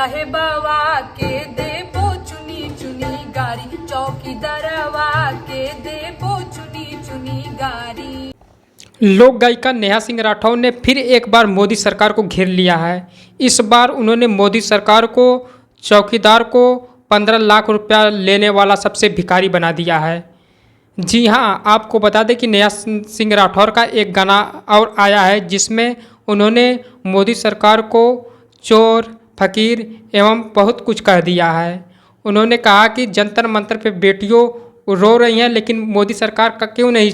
साहेबवा के देबो चुनी चुनी गारी, चौकीदारवा के देबो चुनी चुनी गारी। लोक गायिका नेहा सिंह राठौर ने फिर एक बार मोदी सरकार को घेर लिया है। इस बार उन्होंने मोदी सरकार को चौकीदार को 15 लाख रुपया लेने वाला सबसे भिखारी बना दिया है। जी हाँ, आपको बता दें कि नेहा सिंह राठौर का एक गाना और आया है जिसमें उन्होंने मोदी सरकार को चोर, फकीर एवं बहुत कुछ कह दिया है। उन्होंने कहा कि जंतर मंतर पे बेटियों रो रही हैं लेकिन मोदी सरकार का क्यों नहीं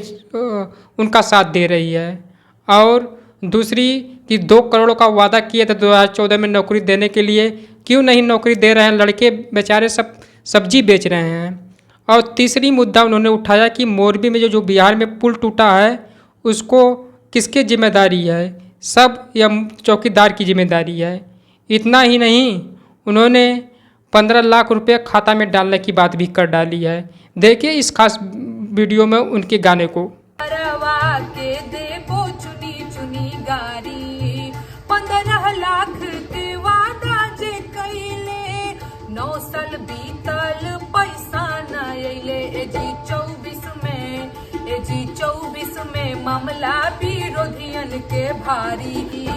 उनका साथ दे रही है। और दूसरी कि 2 करोड़ का वादा किए थे 2014 में नौकरी देने के लिए, क्यों नहीं नौकरी दे रहे हैं, लड़के बेचारे सब सब्जी बेच रहे हैं। और तीसरी मुद्दा उन्होंने उठाया कि मोरबी में जो बिहार में पुल टूटा है उसको किसकी जिम्मेदारी है, सब या चौकीदार की जिम्मेदारी है। इतना ही नहीं, उन्होंने 15 लाख रुपये खाता में डालने की बात भी कर डाली है। देखिए इस खास वीडियो में उनके गाने को। के देबो चुनी चुनी गारी, 15 लाख के वादा जे कैले, 9 साल बीतल पैसा न अइले। एजी 24 में मामला विरोधियन के भारी,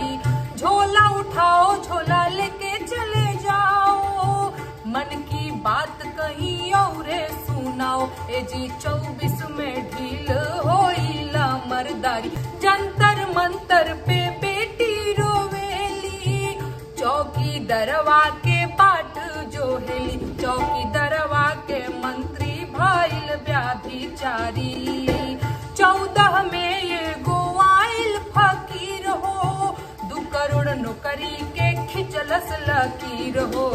झोला उठाओ झोला लेके चले जाओ, मन की बात कहीं और सुनाओ। एजी 24 में ढील होइला मर्दारी, जंतर मंतर पे बेटी रोवेली, चौकीदारवा के बाट जोहेली, चौकीदारवा के मंत्री भइल व्याभिचारी। 14 में ये गोवाइल फकीर हो, 2 करोड़ नौकरी के खिंचलस लकीर हो।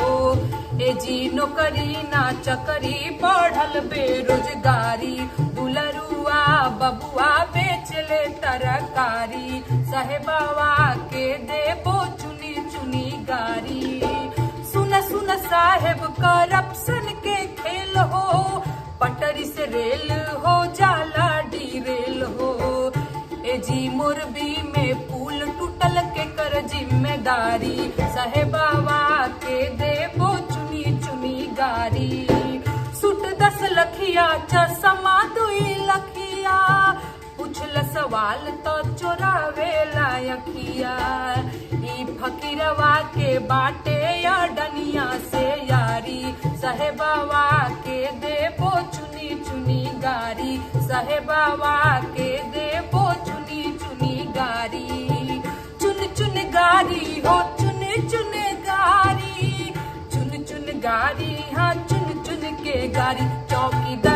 एजी नौकरी ना चकरी बढ़ल बेरोजगारी, दुलरुआ बबुआ बेचले तरकारी, साहेबवा के देबो चुनी चुनी गारी। सुन सुन साहेब करप्शन के खेल हो, पटरी से रेल हो जाला डीरेल हो। एजी मोरबी में पुल टूटल के कर जिम्मेदारी, साहेबवा के देबो चुनी चुनी गारी। सुट 10 लखिया चश्मा 2 लखिया, पूछल सवाल तो चोरावे लायकिया। ई फकीरवा के बाटे या डनिया से यारी, साहेबवा के देबो चुनी चुनी गारी, साहेबवा के देबो चुनी चुनी गारी। चुन चुन गारी हो चुन चुन गारी, चुन चुन गारी हाँ चुन चुन के गारी, चौकीदार